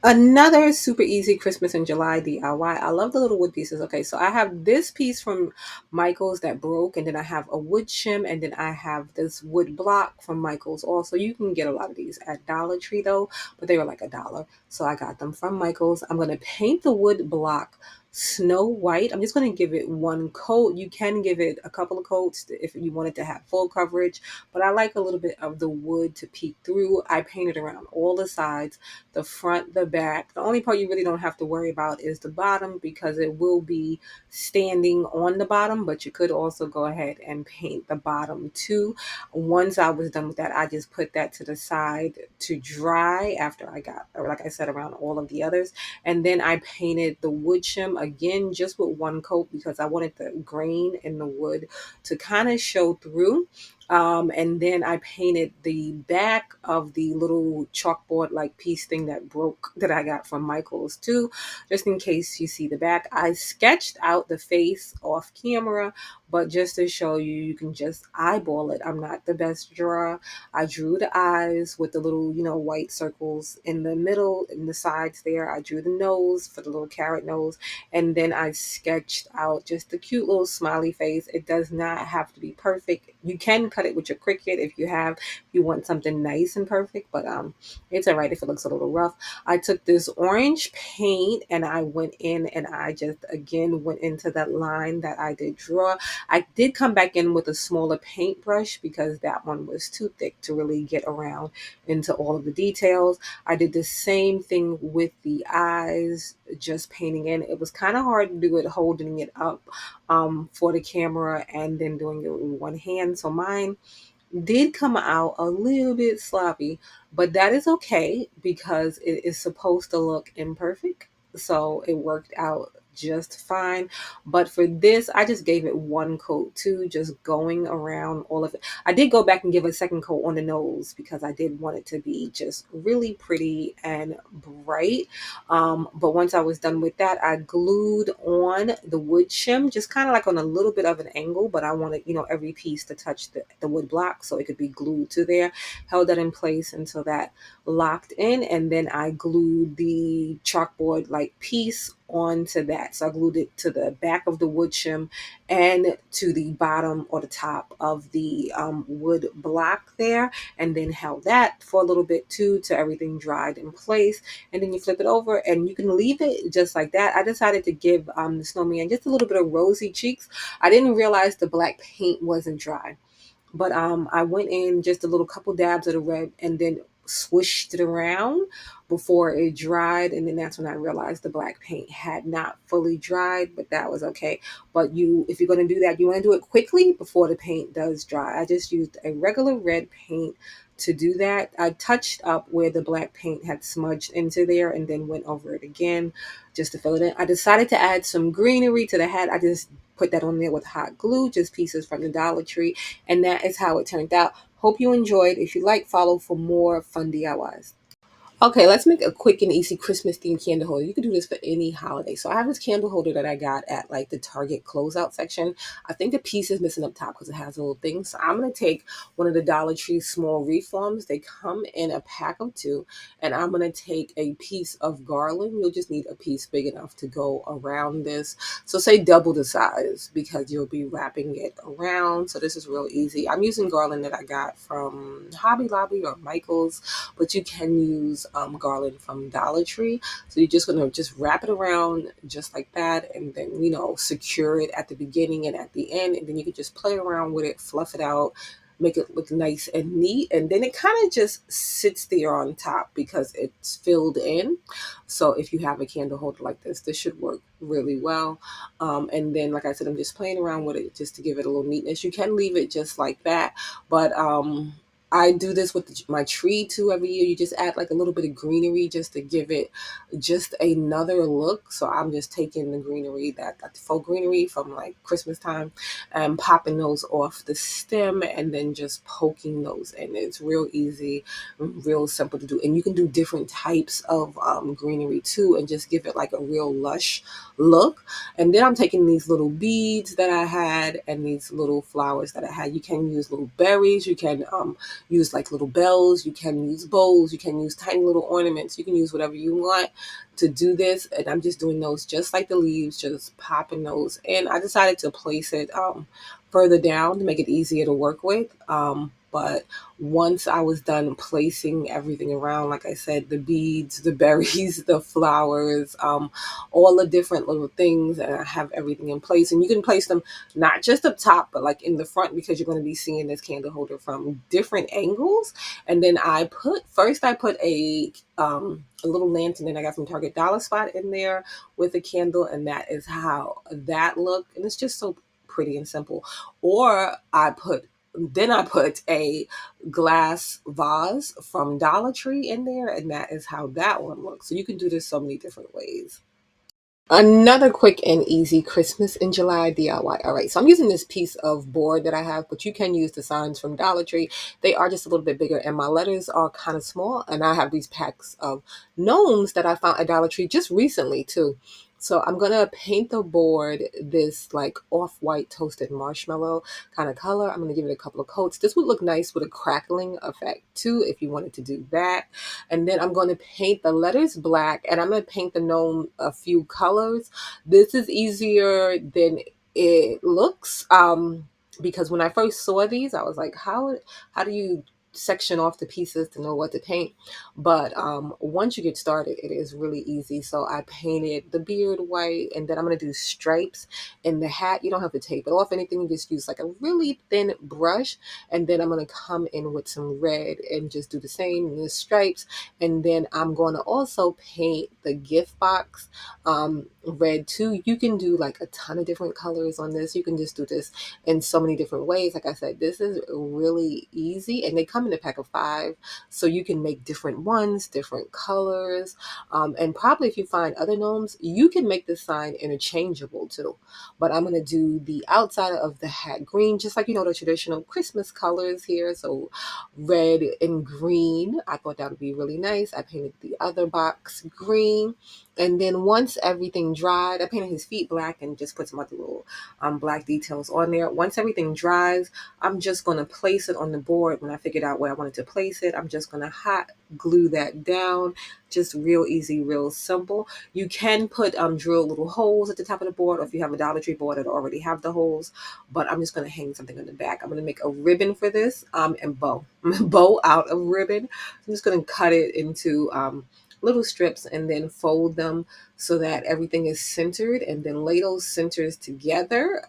Another super easy Christmas in July DIY. I love the little wood pieces. Okay, so I have this piece from Michael's that broke, and then I have a wood shim, and then I have this wood block from Michael's also. You can get a lot of these at Dollar Tree though, but they were like $1. So I got them from Michael's. I'm gonna paint the wood block snow white. I'm just gonna give it one coat. You can give it a couple of coats if you want it to have full coverage, but I like a little bit of the wood to peek through. I painted around all the sides, the front, the back. The only part you really don't have to worry about is the bottom because it will be standing on the bottom, but you could also go ahead and paint the bottom too. Once I was done with that, I just put that to the side to dry after I got, or like I said, around all of the others. And then I painted the wood shim again, just with one coat because I wanted the grain in the wood to kind of show through. And then I painted the back of the little chalkboard like piece thing that broke that I got from Michael's too, just in case you see the back. I sketched out the face off camera, but just to show you, you can just eyeball it. I'm not the best drawer. I drew the eyes with the little, white circles in the middle and the sides there. I drew the nose for the little carrot nose, and then I sketched out just a cute little smiley face. It does not have to be perfect. You can cut it with your Cricut if you want something nice and perfect, but it's all right if it looks a little rough. I took this orange paint and I went in and I just again went into that line that I did draw. I did come back in with a smaller paintbrush because that one was too thick to really get around into all of the details. I did the same thing with the eyes, just painting in. It was kind of hard to do it holding it up for the camera and then doing it with one hand. So mine did come out a little bit sloppy, but that is okay because it is supposed to look imperfect. So it worked out just fine. But for this, I just gave it one coat too, just going around all of it. I did go back and give a second coat on the nose because I did want it to be just really pretty and bright. But once I was done with that, I glued on the wood shim, just kind of like on a little bit of an angle, but I wanted, every piece to touch the wood block so it could be glued to there. Held that in place until that locked in, and then I glued the chalkboard like piece onto that. So I glued it to the back of the wood shim and to the bottom or the top of the wood block there, and then held that for a little bit too till everything dried in place. And then you flip it over and you can leave it just like that. I decided to give the snowman just a little bit of rosy cheeks. I didn't realize the black paint wasn't dry, but I went in just a little couple dabs of the red and then swished it around before it dried, and then that's when I realized the black paint had not fully dried, but that was okay. But if you're going to do that, you want to do it quickly before the paint does dry. I just used a regular red paint to do that. I touched up where the black paint had smudged into there and then went over it again just to fill it in. I decided to add some greenery to the hat. I just put that on there with hot glue, just pieces from the Dollar Tree, and that is how it turned out. Hope you enjoyed. If you like, follow for more fun DIYs. Okay, let's make a quick and easy Christmas themed candle holder. You can do this for any holiday. So I have this candle holder that I got at like the Target closeout section. I think the piece is missing up top because it has a little thing. So I'm going to take one of the Dollar Tree small reforms. They come in a pack of two. And I'm going to take a piece of garland. You'll just need a piece big enough to go around this. So say double the size because you'll be wrapping it around. So this is real easy. I'm using garland that I got from Hobby Lobby or Michael's, but you can use garland from Dollar Tree. So you're just gonna just wrap it around just like that, and then secure it at the beginning and at the end, and then you can just play around with it, fluff it out, make it look nice and neat, and then it kind of just sits there on top because it's filled in. So if you have a candle holder like this should work really well. And then, like I said, I'm just playing around with it just to give it a little neatness. You can leave it just like that, but I do this with my tree too every year. You just add like a little bit of greenery just to give it just another look. So I'm just taking the greenery, that faux greenery from like Christmas time, and popping those off the stem and then just poking those in. It's real easy, real simple to do. And you can do different types of greenery too and just give it like a real lush look. And then I'm taking these little beads that I had and these little flowers that I had. You can use little berries. You can use like little bells, you can use bows, you can use tiny little ornaments, you can use whatever you want to do this. And I'm just doing those just like the leaves, just popping those. And I decided to place it further down to make it easier to work with. But once I was done placing everything around, like I said, the beads, the berries, the flowers, all the different little things, and I have everything in place. And you can place them not just up top, but like in the front, because you're going to be seeing this candle holder from different angles. And then I put a little lantern that I got from Target Dollar Spot in there with a candle, and that is how that looked. And it's just so pretty and simple. Or I put a glass vase from Dollar Tree in there, and that is how that one looks. So you can do this so many different ways. Another quick and easy Christmas in July DIY. All right, so I'm using this piece of board that I have, but you can use the signs from Dollar Tree. They are just a little bit bigger, and my letters are kind of small. And I have these packs of gnomes that I found at Dollar Tree just recently, too. So I'm gonna paint the board this like off-white toasted marshmallow kind of color. I'm gonna give it a couple of coats. This would look nice with a crackling effect too, if you wanted to do that. And then I'm going to paint the letters black, and I'm going to paint the gnome a few colors. This is easier than it looks, because when I first saw these, I was like, how do you section off the pieces to know what to paint? But once you get started, it is really easy. So I painted the beard white, and then I'm going to do stripes in the hat. You don't have to tape it off anything. You just use like a really thin brush, and then I'm going to come in with some red and just do the same in the stripes. And then I'm going to also paint the gift box red too. You can do like a ton of different colors on this. You can just do this in so many different ways. Like I said, this is really easy, and they come in a pack of 5, so you can make different ones, different colors. And probably if you find other gnomes, you can make this sign interchangeable too. But I'm going to do the outside of the hat green, just like, the traditional Christmas colors here. So red and green. I thought that would be really nice. I painted the other box green. And then once everything dried, I painted his feet black and just put some other little black details on there. Once everything dries, I'm just going to place it on the board. When I figured out where I wanted to place it, I'm just going to hot glue that down. Just real easy, real simple. You can put drill little holes at the top of the board, or if you have a Dollar Tree board that already have the holes. But I'm just going to hang something on the back. I'm going to make a ribbon for this and bow out of ribbon. I'm just going to cut it into little strips and then fold them so that everything is centered, and then lay those centers together.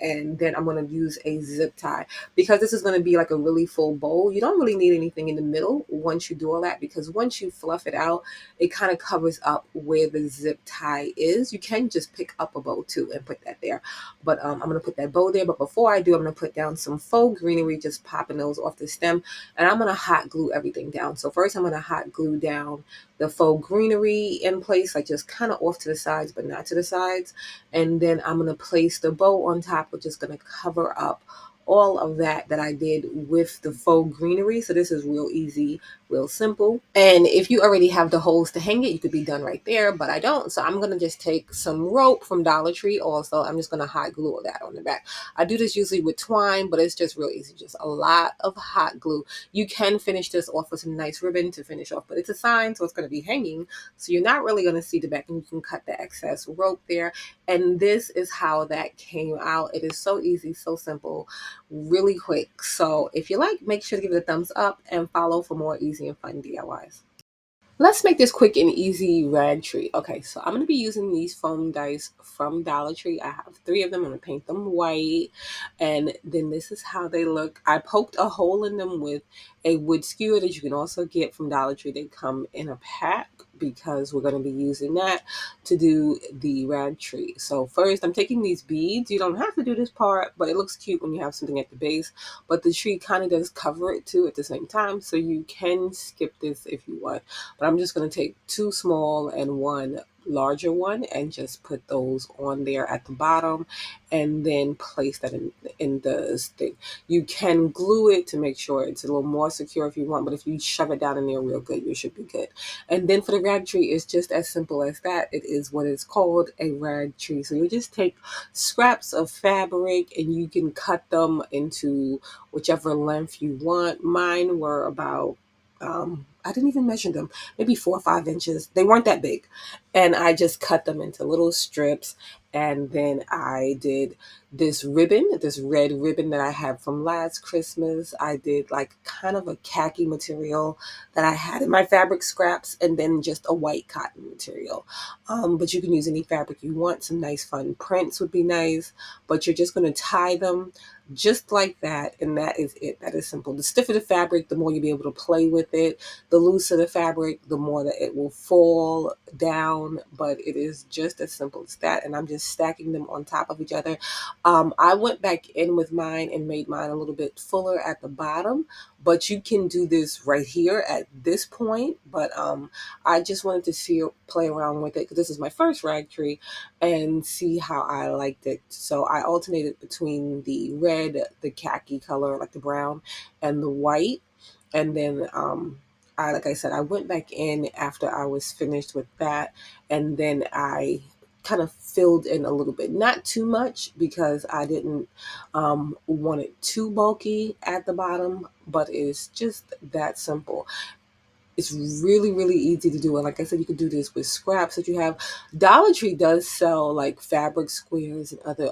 And then I'm going to use a zip tie, because this is going to be like a really full bowl. You don't really need anything in the middle once you do all that, because once you fluff it out, it kind of covers up where the zip tie is. You can just pick up a bow too and put that there. But I'm going to put that bow there. But before I do, I'm going to put down some faux greenery, just popping those off the stem. And I'm going to hot glue everything down. So first I'm going to hot glue down the faux greenery in place, like just kind of off to the sides, but not to the sides. And then I'm going to place the bow on top, which is going to cover up all of that I did with the faux greenery. So this is real easy, real simple. And if you already have the holes to hang it, you could be done right there, but I don't. So I'm going to just take some rope from Dollar Tree. Also, I'm just going to hot glue that on the back. I do this usually with twine, but it's just real easy. Just a lot of hot glue. You can finish this off with some nice ribbon to finish off, but it's a sign, so it's going to be hanging. So you're not really going to see the back, and you can cut the excess rope there. And this is how that came out. It is so easy, so simple, really quick. So if you like, make sure to give it a thumbs up and follow for more easy and fun DIYs. Let's make this quick and easy rag tree. Okay, so I'm going to be using these foam dice from Dollar Tree. I have 3 of them. I'm going to paint them white. And then this is how they look. I poked a hole in them with a wood skewer that you can also get from Dollar Tree. They come in a pack, because we're going to be using that to do the rag tree. So first I'm taking these beads. You don't have to do this part, but it looks cute when you have something at the base. But the tree kind of does cover it too at the same time. So you can skip this if you want. But I'm just going to take 2 small and 1 larger one and just put those on there at the bottom, and then place that in the stick. You can glue it to make sure it's a little more secure if you want, but if you shove it down in there real good, you should be good. And then for the rag tree, it's just as simple as that. It is what is called a rag tree. So you just take scraps of fabric and you can cut them into whichever length you want. Mine were about I didn't even measure them, maybe 4 or 5 inches. They weren't that big. And I just cut them into little strips. And then I did this ribbon, this red ribbon that I had from last Christmas. I did like kind of a khaki material that I had in my fabric scraps, and then just a white cotton material. But you can use any fabric you want. Some nice fun prints would be nice, but you're just going to tie them just like that, and that is it. That is simple. The stiffer the fabric, the more you'll be able to play with it. The looser the fabric, the more that it will fall down, but it is just as simple as that. And I'm just stacking them on top of each other. I went back in with mine and made mine a little bit fuller at the bottom, but you can do this right here at this point. But I just wanted to see, play around with it, because this is my first rag tree, and see how I liked it. So I alternated between the red, the khaki color, like the brown, and the white. And then like I said, I went back in after I was finished with that, and then I kind of filled in a little bit, not too much, because I didn't want it too bulky at the bottom, but it's just that simple. It's really, really easy to do. And like I said, you can do this with scraps that you have. Dollar Tree does sell like fabric squares and other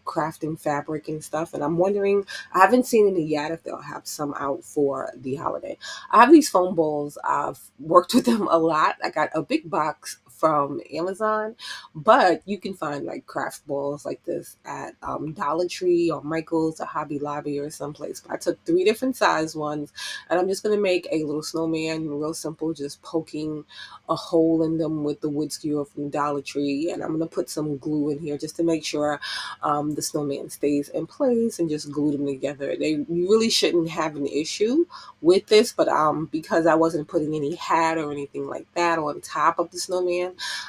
crafting fabric and stuff. And I'm wondering, I haven't seen any yet, if they'll have some out for the holiday. I have these foam balls. I've worked with them a lot. I got a big box from Amazon, but you can find like craft balls like this at Dollar Tree or Michael's or Hobby Lobby or someplace. But I took 3 different size ones, and I'm just going to make a little snowman, real simple, just poking a hole in them with the wood skewer from Dollar Tree. And I'm going to put some glue in here just to make sure the snowman stays in place, and just glue them together. You really shouldn't have an issue with this, but because I wasn't putting any hat or anything like that on top of the snowman,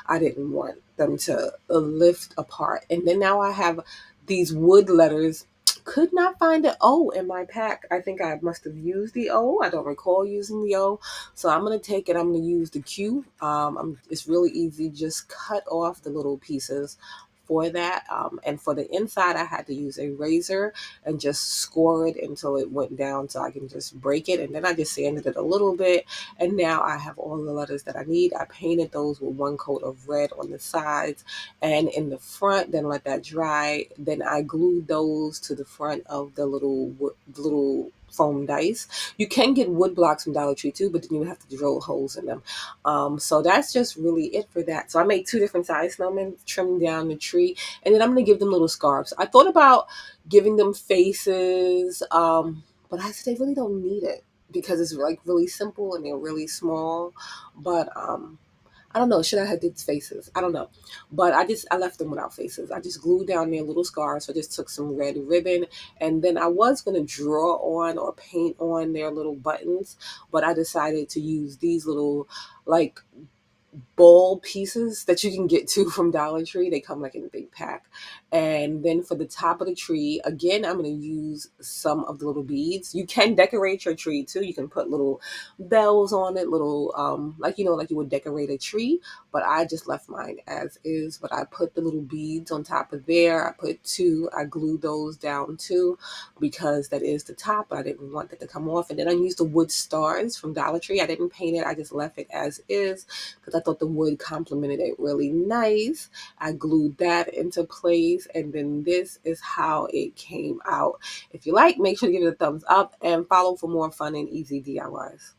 I didn't want them to lift apart. And then now I have these wood letters. Could not find an O in my pack. I think I must have used the O. I don't recall using the O. So I'm going to take it. I'm going to use the Q. It's really easy. Just cut off the little pieces for that. And for the inside, I had to use a razor and just score it until it went down so I can just break it. And then I just sanded it a little bit. And now I have all the letters that I need. I painted those with one coat of red on the sides and in the front, then let that dry. Then I glued those to the front of the little foam dice. You can get wood blocks from Dollar Tree too, but then you have to drill holes in them. So that's just really it for that. So I made 2 different size snowmen, trimmed down the tree, and then I'm gonna give them little scarves. I thought about giving them faces, but I said they really don't need it because it's like really simple and they're really small. But I don't know. Should I have did faces? I don't know. But I left them without faces. I just glued down their little scarves. So I just took some red ribbon, and then I was gonna draw on or paint on their little buttons, but I decided to use these little like ball pieces that you can get to from Dollar Tree. They come like in a big pack. And then for the top of the tree, again, I'm going to use some of the little beads. You can decorate your tree too. You can put little bells on it, little, like, like you would decorate a tree. But I just left mine as is. But I put the little beads on top of there. I put 2. I glued those down too, because that is the top. I didn't want that to come off. And then I used the wood stars from Dollar Tree. I didn't paint it. I just left it as is because I thought the wood complemented it really nice. I glued that into place, and then this is how it came out. If you like, make sure to give it a thumbs up and follow for more fun and easy DIYs.